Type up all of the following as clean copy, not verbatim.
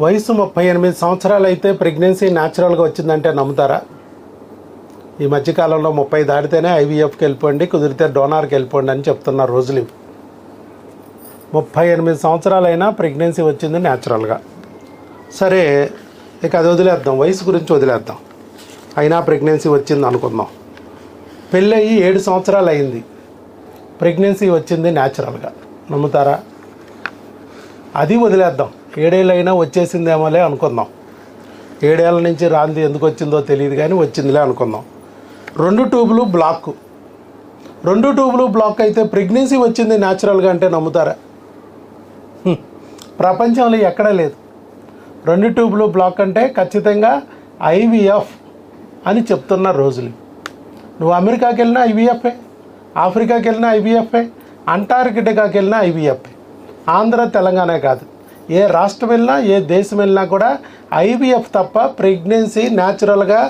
వయసు 38 సంవత్సరాలు అయితే ప్రెగ్నెన్సీ న్యాచురల్గా వచ్చిందంటే నమ్ముతారా? ఈ మధ్యకాలంలో 30 దాటితేనే ఐవీఎఫ్కి వెళ్ళిపోండి, కుదిరితే డోనార్కి వెళ్ళిపోండి అని చెప్తున్నారు రోజులు. 38 సంవత్సరాలైనా ప్రెగ్నెన్సీ వచ్చింది న్యాచురల్గా. సరే, ఇక అది వదిలేద్దాం, వయసు గురించి వదిలేద్దాం. అయినా ప్రెగ్నెన్సీ వచ్చింది అనుకుందాం. పెళ్ళయి 7 సంవత్సరాలు అయింది, ప్రెగ్నెన్సీ వచ్చింది న్యాచురల్గా, నమ్ముతారా? అది వదిలేద్దాం, 7 ఏళ్ళైనా వచ్చేసిందేమోలే అనుకుందాం. 7 ఏళ్ళ నుంచి రాంది ఎందుకు వచ్చిందో తెలియదు కానీ వచ్చిందిలే అనుకుందాం. 2 ట్యూబులు బ్లాక్ అయితే ప్రెగ్నెన్సీ వచ్చింది న్యాచురల్గా అంటే నమ్ముతారా? ప్రపంచంలో ఎక్కడా లేదు. 2 ట్యూబులు బ్లాక్ అంటే ఖచ్చితంగా ఐవీఎఫ్ అని చెప్తున్న రోజులు. నువ్వు అమెరికాకి వెళ్ళినా ఐవీఎఫ్ఏ, ఆఫ్రికాకి వెళ్ళినా ఐవీఎఫ్ఏ, అంటార్కిటికాకి వెళ్ళినా ఐవీఎఫ్ఏ. ఆంధ్ర తెలంగాణ కాదు, ఏ రాష్ట్రం వెళ్ళినా ఏ దేశం వెళ్ళినా కూడా ఐవీఎఫ్ తప్ప ప్రెగ్నెన్సీ న్యాచురల్గా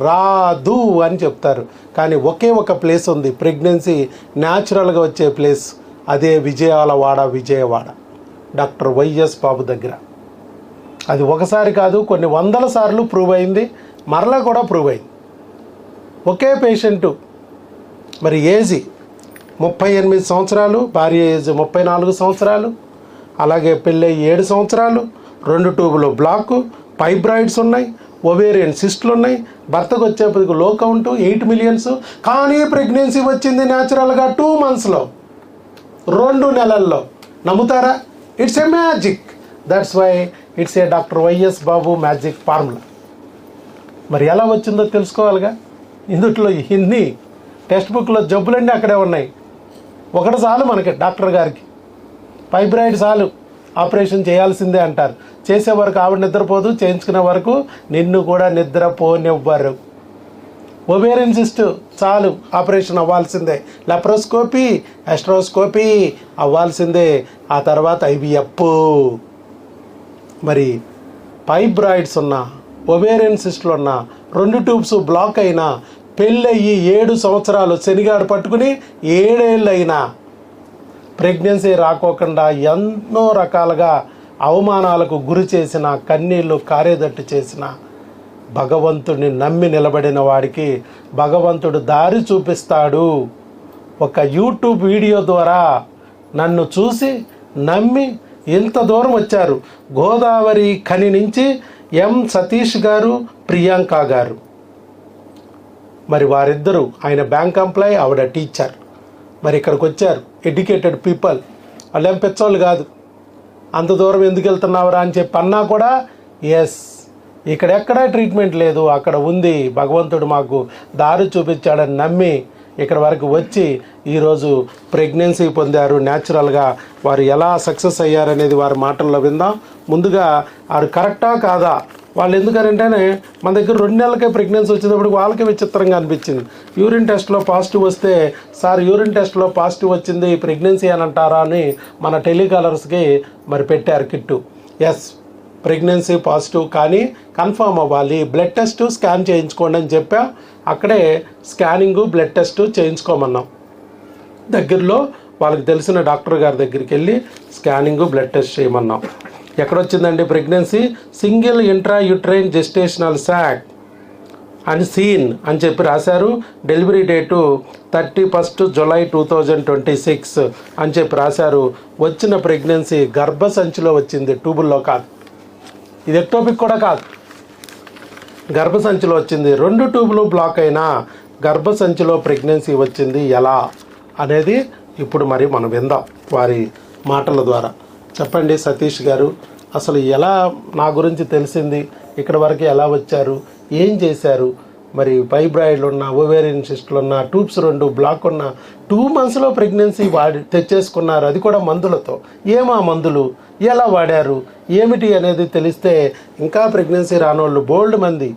రాదు అని చెప్తారు. కానీ ఒకే ఒక ప్లేస్ ఉంది ప్రెగ్నెన్సీ న్యాచురల్గా వచ్చే ప్లేస్, అదే విజయవాడ డాక్టర్ వైఎస్ బాబు దగ్గర. అది ఒకసారి కాదు, కొన్ని 100 సార్లు ప్రూవ్ అయింది, మరలా కూడా ప్రూవ్ అయింది. ఒకే పేషెంటు, మరి ఏజీ 38 సంవత్సరాలు, భార్య ఏజ్ 34 సంవత్సరాలు, అలాగే పెళ్ళి 7 సంవత్సరాలు, 2 ట్యూబులు బ్లాక్, ఫైబ్రాయిడ్స్ ఉన్నాయి, ఒవేరియన్ సిస్టులు ఉన్నాయి, భర్తకు వచ్చేప్పటికి లో కౌంట్ 8 మిలియన్స్. కానీ ప్రెగ్నెన్సీ వచ్చింది న్యాచురల్గా 2 మంత్స్లో, 2 నెలల్లో. నమ్ముతారా? It's a magic. That's why it's a doctor YS Babu magic formula. మరి ఎలా వచ్చిందో తెలుసుకోవాలిగా. ఇందుట్లో ఇన్ని టెక్స్ట్ బుక్లో జబ్బులన్నీ అక్కడే ఉన్నాయి. ఒకటి చాలు మనకి, డాక్టర్ గారికి ఫైబ్రాయిడ్ చాలు, ఆపరేషన్ చేయాల్సిందే అంటారు. చేసే వరకు ఆవిడ నిద్రపోదు, చేయించుకునే వరకు నిన్ను కూడా నిద్రపోనివ్వరు. ఒవేరియన్ సిస్ట్ చాలు, ఆపరేషన్ అవ్వాల్సిందే. లెప్రోస్కోపీ, ఎస్ట్రోస్కోపీ అవ్వాల్సిందే. ఆ తర్వాత ఐవీఎఫ్. మరి ఫైబ్రాయిడ్స్ ఉన్నా, ఒవేరియన్ సిస్టులు ఉన్నా, 2 ట్యూబ్స్ బ్లాక్ అయినా, పెళ్ళయ్యి 7 సంవత్సరాలు శనిగాడు పట్టుకుని 7 ఏళ్ళైనా ప్రెగ్నెన్సీ రాకోకుండా ఎన్నో రకాలుగా అవమానాలకు గురి చేసిన, కన్నీళ్ళు కారేదట్టు చేసిన భగవంతుడిని నమ్మి నిలబడిన వాడికి భగవంతుడు దారి చూపిస్తాడు. ఒక యూట్యూబ్ వీడియో ద్వారా నన్ను చూసి నమ్మి ఇంత దూరం వచ్చారు. గోదావరి ఖని నుంచి ఎం సతీష్ గారు, ప్రియాంక గారు. మరి వారిద్దరూ, ఆయన బ్యాంక్ ఎంప్లాయీ, ఆవిడ టీచర్. మరి ఇక్కడికి వచ్చారు ఎడ్యుకేటెడ్ పీపుల్. వాళ్ళు ఏం పెచ్చోళ్ళు కాదు. అంత దూరం ఎందుకు వెళ్తున్నావురా అని చెప్పి అన్నా కూడా ఎస్, ఇక్కడ ఎక్కడా ట్రీట్మెంట్ లేదు, అక్కడ ఉంది, భగవంతుడు మాకు దారి చూపించాడని నమ్మి ఇక్కడ వరకు వచ్చి ఈరోజు ప్రెగ్నెన్సీ పొందారు న్యాచురల్గా. వారు ఎలా సక్సెస్ అయ్యారనేది వారి మాటల్లో విందాం. ముందుగా వారు కరెక్టా కాదా, వాళ్ళు ఎందుకనంటేనే మన దగ్గర 2 నెలలకే ప్రెగ్నెన్సీ వచ్చినప్పుడు వాళ్ళకి విచిత్రంగా అనిపించింది. యూరిన్ టెస్ట్లో పాజిటివ్ వస్తే, సార్ యూరిన్ టెస్ట్లో పాజిటివ్ వచ్చింది, ప్రెగ్నెన్సీ అని అంటారా అని మన టెలికాలర్స్కి మరి పెట్టారు కిట్టు. ఎస్, ప్రెగ్నెన్సీ పాజిటివ్, కానీ కన్ఫర్మ్ అవ్వాలి, బ్లడ్ టెస్ట్, స్కాన్ చేయించుకోండి అని చెప్పాం. అక్కడే స్కానింగు, బ్లడ్ టెస్ట్ చేయించుకోమన్నాం. దగ్గరలో వాళ్ళకి తెలిసిన డాక్టర్ గారి దగ్గరికి వెళ్ళి స్కానింగు, బ్లడ్ టెస్ట్ చేయమన్నాం. ఎక్కడొచ్చిందండి pregnancy? Single intrauterine gestational sac అని సీన్ అని చెప్పి రాశారు. డెలివరీ డేటు 31 జూలై 2026 అని చెప్పి రాశారు. వచ్చిన ప్రెగ్నెన్సీ గర్భసంచిలో వచ్చింది, ట్యూబుల్లో కాదు. ఇది ఎక్టోపిక్ కూడా కాదు, గర్భసంచిలో వచ్చింది. 2 ట్యూబులు బ్లాక్ అయినా గర్భసంచిలో ప్రెగ్నెన్సీ వచ్చింది ఎలా అనేది ఇప్పుడు మరి మనం విందాం వారి మాటల ద్వారా. చెప్పండి సతీష్ గారు, అసలు ఎలా నా గురించి తెలిసింది, ఇక్కడ వరకు ఎలా వచ్చారు, ఏం చేశారు? మరి ఫైబ్రాయిడ్లు ఉన్న, ఓవేరియన్ సిస్టులు ఉన్న, ట్యూబ్స్ 2 బ్లాక్ ఉన్న 2 మంత్స్లో ప్రెగ్నెన్సీ తెచ్చేసుకున్నారు, అది కూడా మందులతో. ఏమా మందులు, ఎలా వాడారు, ఏమిటి అనేది తెలిస్తే ఇంకా ప్రెగ్నెన్సీ రానోళ్ళు బోల్డ్ మంది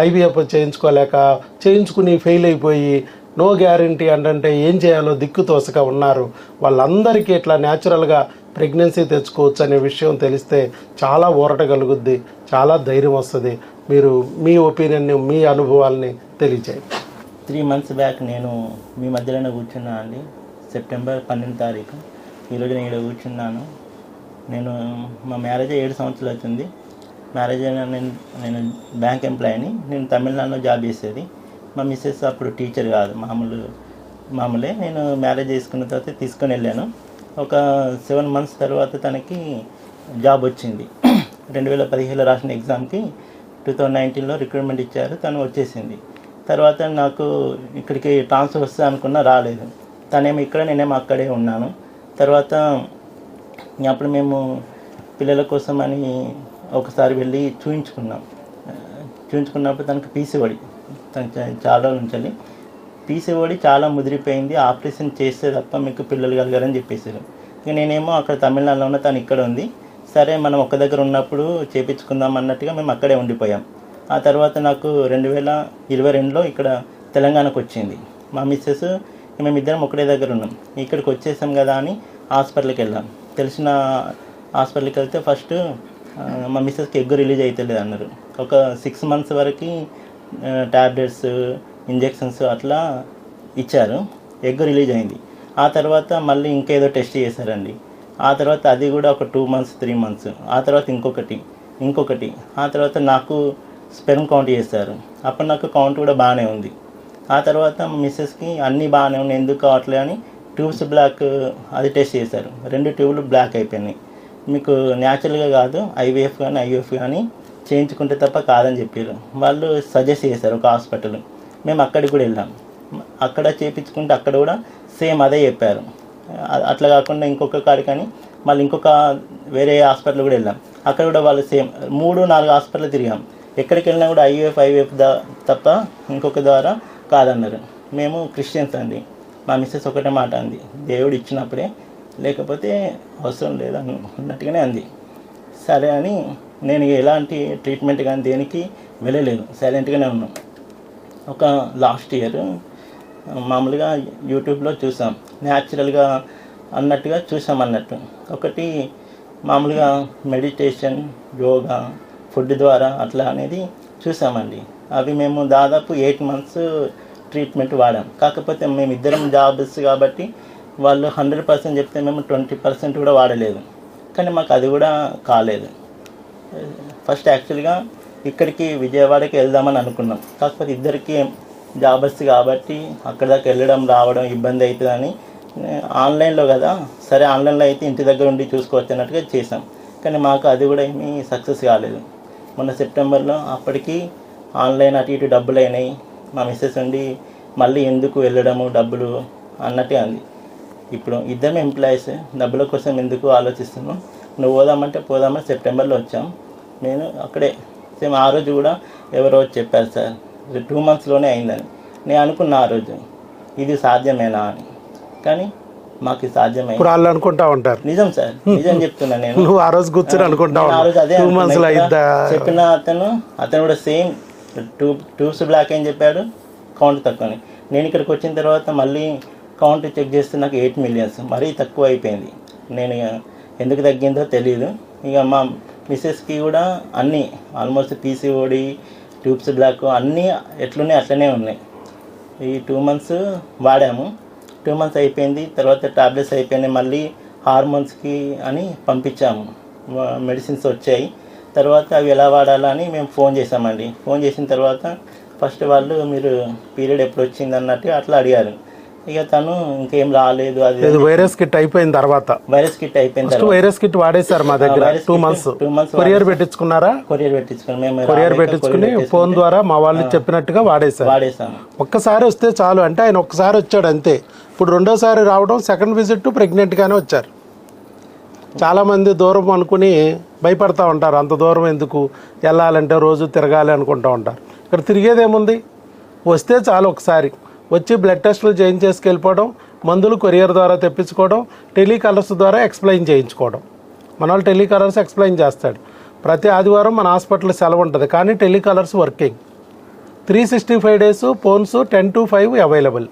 ఐవీఎఫ్ చేయించుకోలేక, చేయించుకుని ఫెయిల్ అయిపోయి నో గ్యారంటీ అంటే ఏం చేయాలో దిక్కు తోసక ఉన్నారు. వాళ్ళందరికీ ఇట్లా న్యాచురల్గా ప్రెగ్నెన్సీ తెచ్చుకోవచ్చు అనే విషయం తెలిస్తే చాలా ఊరట కలుగుద్ది, చాలా ధైర్యం వస్తుంది. మీరు మీ ఒపీనియన్ని, మీ అనుభవాల్ని తెలియజేయండి. 3 months బ్యాక్ నేను మీ మధ్యలోనే కూర్చున్నా అండి. సెప్టెంబర్ 12వ తారీఖు ఈరోజు నేను ఇక్కడ కూర్చున్నాను. నేను మా మ్యారేజ్ 7 సంవత్సరాలు అవుతుంది. మ్యారేజ్ అయిన నేను బ్యాంక్ ఎంప్లాయీని. నేను తమిళనాడులో జాబ్ చేసేది. మా మిస్సెస్ అప్పుడు టీచర్ కాదు, మామూలే. నేను మ్యారేజ్ చేసుకున్న తర్వాత తీసుకొని వెళ్ళాను. ఒక 7 మంత్స్ తర్వాత తనకి జాబ్ వచ్చింది. 2017లో రాసిన ఎగ్జామ్కి 2019లో రిక్రూట్మెంట్ ఇచ్చారు. తను వచ్చేసింది. తర్వాత నాకు ఇక్కడికి ట్రాన్స్ఫర్ వస్తే అనుకున్నా, రాలేదు. తనేమో ఇక్కడ, నేనేమో అక్కడే ఉన్నాను. తర్వాత అప్పుడు మేము పిల్లల కోసం అని ఒకసారి వెళ్ళి చూయించుకున్నప్పుడు తనకు పీసీఓడి, తనకు చాలా రోజుల నుంచి పీసీఓడి చాలా ముదిరిపోయింది, ఆపరేషన్ చేస్తే తప్ప మీకు పిల్లలు కలగారని చెప్పేసారు. ఇక నేనేమో అక్కడ తమిళనాడులో ఉన్న, తను ఇక్కడ ఉంది. సరే మనం ఒక్క దగ్గర ఉన్నప్పుడు చేయించుకుందాం అన్నట్టుగా మేము అక్కడే ఉండిపోయాం. ఆ తర్వాత నాకు 2022లో ఇక్కడ తెలంగాణకు వచ్చింది. మా మిస్సెస్ మేమిద్దరం ఒకటే దగ్గర ఉన్నాం. ఇక్కడికి వచ్చేసాం కదా అని హాస్పిటల్కి వెళ్ళాం. తెలిసిన హాస్పిటల్కి వెళ్తే ఫస్ట్ మా మిస్సెస్కి ఎగ్ రిలీజ్ అవుతలేదు అన్నారు. ఒక 6 మంత్స్ వరకు ట్యాబ్లెట్స్, ఇంజెక్షన్స్ అట్లా ఇచ్చారు. ఎగ్ రిలీజ్ అయింది. ఆ తర్వాత మళ్ళీ ఇంకేదో టెస్ట్ చేశారండి. ఆ తర్వాత అది కూడా ఒక 2 మంత్స్ 3 మంత్స్. ఆ తర్వాత ఇంకొకటి. ఆ తర్వాత నాకు స్పెర్మ్ కౌంట్ చేశారు. అప్పుడు నాకు కౌంట్ కూడా బాగానే ఉంది. ఆ తర్వాత మా మిస్సెస్కి అన్నీ బాగానే ఉన్నాయి, ఎందుకు కావట్లే అని ట్యూబ్స్ బ్లాక్ అది టెస్ట్ చేశారు. 2 ట్యూబ్లు బ్లాక్ అయిపోయినాయి. మీకు న్యాచురల్గా కాదు, ఐవీఎఫ్ కానీ చేయించుకుంటే తప్ప కాదని చెప్పారు. వాళ్ళు సజెస్ట్ చేశారు ఒక హాస్పిటల్. మేము అక్కడికి కూడా వెళ్ళాం. అక్కడ చేయించుకుంటే అక్కడ కూడా సేమ్ అదే చెప్పారు. అట్లా కాకుండా ఇంకొక కాడికని మళ్ళీ ఇంకొక వేరే హాస్పిటల్ కూడా వెళ్ళాం. అక్కడ కూడా వాళ్ళు సేమ్ 3-4 హాస్పిటల్ తిరిగాం. ఎక్కడికి వెళ్ళినా కూడా ఐవీఎఫ్ తప్ప ఇంకొక ద్వారా కాదన్నారు. మేము క్రిస్టియన్స్ అండి. మా మిస్సెస్ ఒకటే మాట అంది, దేవుడు ఇచ్చినప్పుడే, లేకపోతే అవసరం లేదు అన్నట్టుగానే అంది. సరే అని నేను ఎలాంటి ట్రీట్మెంట్ కానీ దేనికి వెళ్ళలేదు, సైలెంట్గానే ఉన్నాం. ఒక లాస్ట్ ఇయర్ మామూలుగా యూట్యూబ్లో చూసాం, న్యాచురల్గా అన్నట్టుగా చూసాం అన్నట్టు. ఒకటి మామూలుగా మెడిటేషన్, యోగా, ఫుడ్ ద్వారా అట్లా అనేది చూసామండి. అవి మేము దాదాపు 8 మంత్స్ ట్రీట్మెంట్ వాడాం. కాకపోతే మేమిద్దరం జాబ్స్ కాబట్టి వాళ్ళు 100% చెప్తే మేము 20% కూడా వాడలేదు. కానీ మాకు అది కూడా కాలేదు. ఫస్ట్ యాక్చువల్గా ఇక్కడికి విజయవాడకి వెళ్దామని అనుకున్నాం. కాకపోతే ఇద్దరికి జాబర్స్ కాబట్టి అక్కడ దాకా వెళ్ళడం రావడం ఇబ్బంది అవుతుందని ఆన్లైన్లో కదా, సరే ఆన్లైన్లో అయితే ఇంటి దగ్గర ఉండి చూసుకోవచ్చు అన్నట్టుగా చేసాం. కానీ మాకు అది కూడా ఏమీ సక్సెస్ కాలేదు. మొన్న సెప్టెంబర్లో అప్పటికి ఆన్లైన్ అటు ఇటు డబ్బులు అయినాయి. మా మిస్సెస్ ఉండి మళ్ళీ ఎందుకు వెళ్ళడము డబ్బులు అన్నట్టే అంది. ఇప్పుడు ఇద్దరం ఎంప్లాయీస్, డబ్బుల కోసం ఎందుకు ఆలోచిస్తున్నాం, నువ్వు పోదామని సెప్టెంబర్లో వచ్చాం. నేను అక్కడే సేమ్ ఆ రోజు కూడా ఎవరో చెప్పారు, సార్ 2 మంత్స్లోనే అయిందని. నేను అనుకున్నా ఆ రోజు ఇది సాధ్యమేనా అని. కానీ మాకు సాధ్యమే. ఇప్పుడు వాళ్ళు అనుకుంటా ఉంటారు. నిజం సార్, నిజం చెప్తున్నా. నేను నువ్వు ఆ రోజు కూర్చొని అనుకుంటా ఆ రోజు అదే చెప్పిన అతను కూడా సేమ్ ట్యూబ్స్ బ్లాక్ అని చెప్పాడు, కౌంట్ తక్కువని. నేను ఇక్కడికి వచ్చిన తర్వాత మళ్ళీ కౌంట్ చెక్ చేస్తే నాకు 8 మిలియన్స్, మరీ తక్కువ అయిపోయింది. నేను ఎందుకు తగ్గిందో తెలియదు. ఇక మా మిస్సెస్కి కూడా అన్నీ ఆల్మోస్ట్ పీసీఓడి, ట్యూబ్స్ బ్లాక్ అన్నీ ఎట్లున్నాయి అట్లనే ఉన్నాయి. ఈ 2 మంత్స్ వాడాము. 2 మంత్స్ అయిపోయింది. తర్వాత టాబ్లెట్స్ అయిపోయినాయి. మళ్ళీ హార్మోన్స్కి అని పంపించాము, మెడిసిన్స్ వచ్చాయి. తర్వాత అవి ఎలా వాడాలని మేము ఫోన్ చేసామండి. ఫోన్ చేసిన తర్వాత ఫస్ట్ వాళ్ళు మీరు పీరియడ్ ఎప్పుడు వచ్చింది అన్నట్టు అట్లా అడిగారు. ఇక తను ఇంకేం రాలేదు, అది వైరస్ కిట్ అయిపోయిన తర్వాత వైరస్ కిట్ వాడేశారు మా దగ్గర. 2 మంత్స్ కొరియర్ పెట్టించుకున్నారా? కొరియర్ పెట్టించుకుని ఫోన్ ద్వారా మా వాళ్ళు చెప్పినట్టుగా వాడేశాము. ఒక్కసారి వస్తే చాలు అంటే ఆయన ఒక్కసారి వచ్చాడు అంతే. ఇప్పుడు రెండోసారి రావడం, సెకండ్ విజిట్ ప్రెగ్నెంట్గానే వచ్చారు. చాలామంది దూరం అనుకుని భయపడతా ఉంటారు, అంత దూరం ఎందుకు వెళ్ళాలంటే రోజు తిరగాలి అనుకుంటూ ఉంటారు. ఇక్కడ తిరిగేదేముంది, వస్తే చాలు ఒకసారి వచ్చి బ్లడ్ టెస్టులు చేయించేసుకెళ్ళిపోవడం, మందులు కొరియర్ ద్వారా తెప్పించుకోవడం, టెలికాలర్స్ ద్వారా ఎక్స్ప్లెయిన్ చేయించుకోవడం. మన వాళ్ళు టెలికాలర్స్ ఎక్స్ప్లెయిన్ చేస్తాడు. ప్రతి ఆదివారం మన హాస్పిటల్ సెలవు ఉంటుంది, కానీ telecallers working 365 days, phones 10 to 5 available.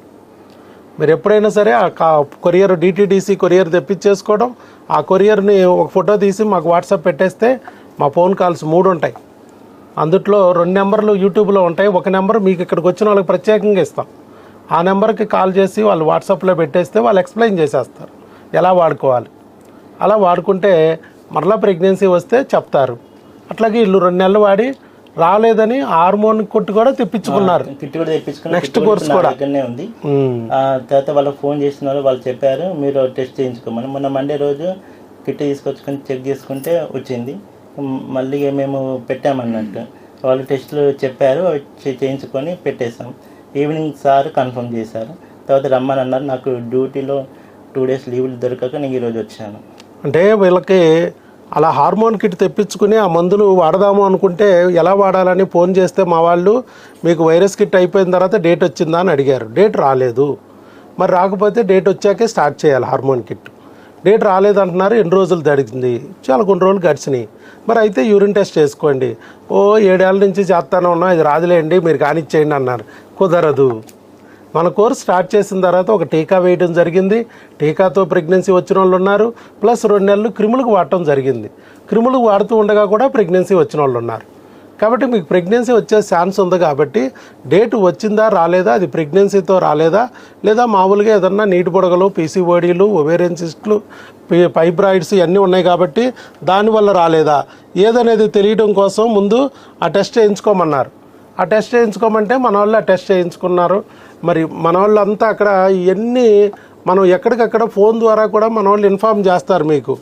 మీరు ఎప్పుడైనా సరే ఆ కొరియర్ డిటీడీసీ కొరియర్ తెప్పించేసుకోవడం, ఆ కొరియర్ని ఒక ఫోటో తీసి మాకు వాట్సాప్ పెట్టేస్తే మా ఫోన్ కాల్స్ 3 ఉంటాయి. అందుట్లో 2 నెంబర్లు యూట్యూబ్లో ఉంటాయి. ఒక నెంబర్ మీకు ఇక్కడికి వచ్చిన వాళ్ళకి ప్రత్యేకంగా ఇస్తాం. ఆ నెంబర్కి కాల్ చేసి వాళ్ళు వాట్సాప్లో పెట్టేస్తే వాళ్ళు ఎక్స్ప్లెయిన్ చేసేస్తారు ఎలా వాడుకోవాలి. అలా వాడుకుంటే మరలా ప్రెగ్నెన్సీ వస్తే చెప్తారు. అట్లాగే వీళ్ళు 2 నెలలు వాడి రాలేదని హార్మోన్ కొట్టు కూడా తెప్పించుకున్నారు. కిట్ కూడా తెప్పించుకుని నెక్స్ట్ కోర్స్ కూడా దగ్గరనే ఉంది. తర్వాత వాళ్ళకి ఫోన్ చేస్తున్నారు, వాళ్ళు చెప్పారు మీరు టెస్ట్ చేయించుకోమని. మొన్న మండే రోజు కిట్ తీసుకొచ్చుకొని చెక్ చేసుకుంటే వచ్చింది. మళ్ళీ మేము పెట్టామన్నట్టు వాళ్ళు టెస్టులు చెప్పారు, చేయించుకొని పెట్టేసాం. ఈవినింగ్ సార్ కన్ఫర్మ్ చేశారు. తర్వాత రమ్మని అన్నారు. నాకు డ్యూటీలో 2 days లీవ్లు దొరకక నేను ఈరోజు వచ్చాను. అంటే వీళ్ళకి అలా హార్మోన్ కిట్ తెప్పించుకుని ఆ మందులు వాడదాము అనుకుంటే ఎలా వాడాలని ఫోన్ చేస్తే మా వాళ్ళు మీకు వైరస్ కిట్ అయిపోయిన తర్వాత డేట్ వచ్చిందా అని అడిగారు. డేట్ రాలేదు. మరి రాకపోతే డేట్ వచ్చాకే స్టార్ట్ చేయాలి హార్మోన్ కిట్. డేట్ రాలేదంటున్నారు. ఎన్ని రోజులు గడిచింది? చాలా కొన్ని రోజులు గడిచినాయి. మరి అయితే యూరిన్ టెస్ట్ చేసుకోండి. 7 ఏళ్ళ నుంచి చేస్తానే ఉన్నాం, ఇది రాదులేండి మీరు కానిచ్చేయండి అన్నారు. కుదరదు. మన కోర్స్ స్టార్ట్ చేసిన తర్వాత ఒక టీకా వేయడం జరిగింది. టీకాతో ప్రెగ్నెన్సీ వచ్చిన వాళ్ళు ఉన్నారు. ప్లస్ 2 నెలలు క్రిములకు వాడటం జరిగింది. క్రిములకు వాడుతూ ఉండగా కూడా ప్రెగ్నెన్సీ వచ్చిన వాళ్ళు ఉన్నారు. కాబట్టి మీకు ప్రెగ్నెన్సీ వచ్చే ఛాన్స్ ఉంది. కాబట్టి డేట్ వచ్చిందా రాలేదా, అది ప్రెగ్నెన్సీతో రాలేదా, లేదా మామూలుగా ఏదన్నా నీటి బుడగలు, పీసీఓడీలు, ఒవేరియన్ సిస్టులు, ఫైబ్రాయిడ్స్ ఇవన్నీ ఉన్నాయి కాబట్టి దానివల్ల రాలేదా ఏదనేది తెలియడం కోసం ముందు ఆ టెస్ట్ చేయించుకోమన్నారు. ఆ టెస్ట్ చేయించుకోమంటే మన వాళ్ళు ఆ టెస్ట్ చేయించుకున్నారు. మరి మన వాళ్ళు అంతా అక్కడ ఇవన్నీ మనం ఎక్కడికక్కడ ఫోన్ ద్వారా కూడా మన వాళ్ళు ఇన్ఫామ్ చేస్తారు. మీకు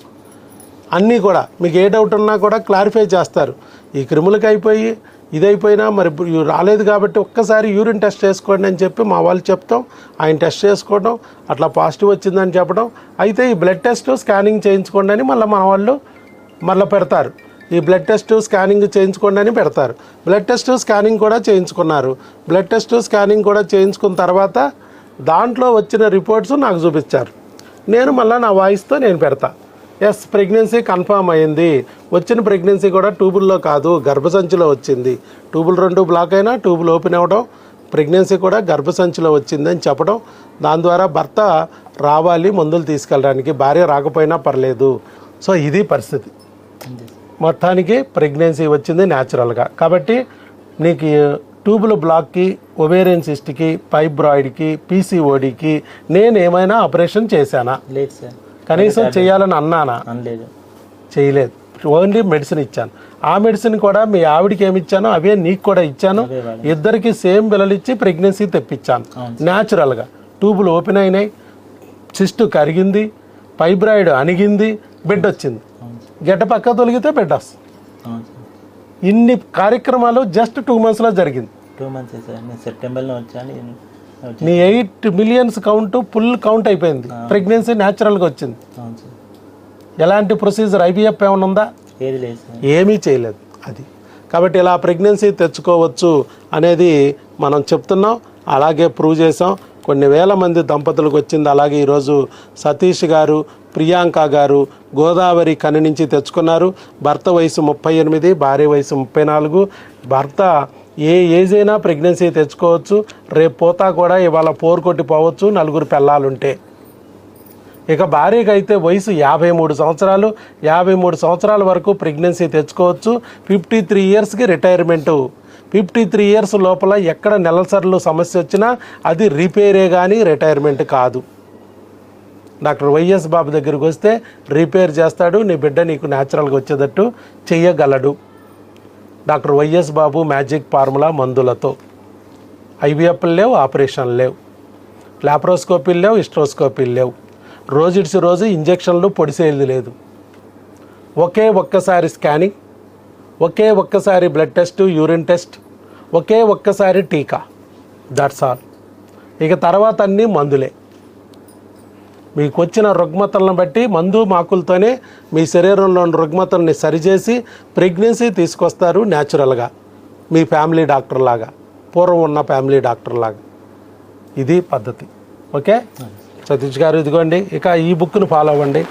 అన్నీ కూడా మీకు ఏ డౌట్ ఉన్నా కూడా క్లారిఫై చేస్తారు. ఈ క్రిములకి అయిపోయి ఇదైపోయినా మరి రాలేదు కాబట్టి ఒక్కసారి యూరిన్ టెస్ట్ చేసుకోండి అని చెప్పి మా వాళ్ళు చెప్తాం. ఆయన టెస్ట్ చేసుకోవడం, అట్లా పాజిటివ్ వచ్చిందని చెప్పడం. అయితే ఈ బ్లడ్ టెస్ట్ స్కానింగ్ చేయించుకోండి అని మళ్ళీ మన వాళ్ళు పెడతారు. ఈ బ్లడ్ టెస్ట్ స్కానింగ్ చేయించుకోండి అని పెడతారు. బ్లడ్ టెస్ట్ స్కానింగ్ కూడా చేయించుకున్నారు. బ్లడ్ టెస్ట్ స్కానింగ్ కూడా చేయించుకున్న తర్వాత దాంట్లో వచ్చిన రిపోర్ట్స్ నాకు చూపించారు. నేను మళ్ళీ నా వాయిస్తో నేను పెడతా. ఎస్, ప్రెగ్నెన్సీ కన్ఫామ్ అయింది. వచ్చిన ప్రెగ్నెన్సీ కూడా ట్యూబుల్లో కాదు, గర్భసంచిలో వచ్చింది. ట్యూబులు 2 బ్లాక్ అయినా ట్యూబులు ఓపెన్ అవ్వడం, ప్రెగ్నెన్సీ కూడా గర్భసంచిలో వచ్చిందని చెప్పడం. దాని ద్వారా భర్త రావాలి మందులు తీసుకెళ్ళడానికి, భార్య రాకపోయినా పర్లేదు. సో ఇది పరిస్థితి. మొత్తానికి ప్రెగ్నెన్సీ వచ్చింది న్యాచురల్గా. కాబట్టి నీకు ట్యూబుల బ్లాక్కి, ఒవేరియన్ సిస్ట్కి, ఫైబ్రాయిడ్కి, పీసీఓడికి నేను ఏమైనా ఆపరేషన్ చేశానా? లేదు సార్. కనీసం చేయాలని అన్నానా? అనలేదు. చేయలేదు. ఓన్లీ మెడిసిన్ ఇచ్చాను. ఆ మెడిసిన్ కూడా మీ ఆవిడికి ఏమి ఇచ్చానో అవే నీకు కూడా ఇచ్చాను. ఇద్దరికి సేమ్ బిల్లలు ఇచ్చి ప్రెగ్నెన్సీ తెప్పించాను న్యాచురల్గా. ట్యూబులు ఓపెన్ అయినాయి, సిస్టు కరిగింది, ఫైబ్రాయిడ్ అణిగింది, బిడ్డ వచ్చింది. గడ్డ పక్క తొలగితే బిడ్డ వస్తుంది. ఇన్ని కార్యక్రమాలు జస్ట్ 2 monthsలో జరిగింది. 2 months సార్. నేను సెప్టెంబర్లో వచ్చాను. నీ 8 million కౌంట్ ఫుల్ కౌంట్ అయిపోయింది. ప్రెగ్నెన్సీ న్యాచురల్గా వచ్చింది. ఎలాంటి ప్రొసీజర్ ఐవీఎఫ్ ఏమైనా ఉందా? ఏది లేదు సార్. ఏమీ చేయలేదు. అది కాబట్టి ఇలా ప్రెగ్నెన్సీ తెచ్చుకోవచ్చు అనేది మనం చెప్తున్నాం. అలాగే ప్రూవ్ చేసాం. కొన్ని వేల మంది దంపతులకు వచ్చింది. అలాగే ఈరోజు సతీష్ గారు, ప్రియాంక గారు గోదావరి కని నుంచి తెచ్చుకున్నారు. భర్త వయసు 38, భార్య వయసు 34. భర్త ఏ ఏజ్ అయినా ప్రెగ్నెన్సీ తెచ్చుకోవచ్చు. రేపు పోతా కూడా ఇవాళ పోరు కొట్టిపోవచ్చు 4 పిల్లలుంటే. ఇక భార్యకి అయితే వయసు 53 సంవత్సరాలు. 53 సంవత్సరాల వరకు ప్రెగ్నెన్సీ తెచ్చుకోవచ్చు. 53 yearsకి రిటైర్మెంటు. 53 years లోపల ఎక్కడ నెలసర్లు సమస్య వచ్చినా అది రిపేరే కానీ రిటైర్మెంట్ కాదు. డాక్టర్ వైఎస్ బాబు దగ్గరికి వస్తే రిపేర్ చేస్తాడు. నీ బిడ్డ నీకు న్యాచురల్గా వచ్చేటట్టు చెయ్యగలడు. Doctor YS Babu magic formula మందులతో. ఐవీఎఫ్లు లేవు, ఆపరేషన్లు లేవు, లాప్రోస్కోపీలు లేవు, హిస్ట్రోస్కోపీలు లేవు. రోజు రోజు ఇంజక్షన్లు పొడిసేది లేదు. ఒక్కసారి స్కానింగ్, ఒక్కసారి బ్లడ్ టెస్ట్, యూరిన్ టెస్ట్, ఒక్కసారి టీకా. That's all. ఇక తర్వాత అన్నీ మందులే. మీకు వచ్చిన రుగ్మతలను బట్టి మందు మాకులతోనే మీ శరీరంలోని రుగ్మతల్ని సరిచేసి ప్రెగ్నెన్సీ తీసుకొస్తారు న్యాచురల్గా. మీ ఫ్యామిలీ డాక్టర్ లాగా, పూర్వం ఉన్న ఫ్యామిలీ డాక్టర్ లాగా. ఇది పద్ధతి. ఓకే సతీష్ గారు, ఇదిగోండి. ఇక ఈ బుక్ను ఫాలో అవ్వండి.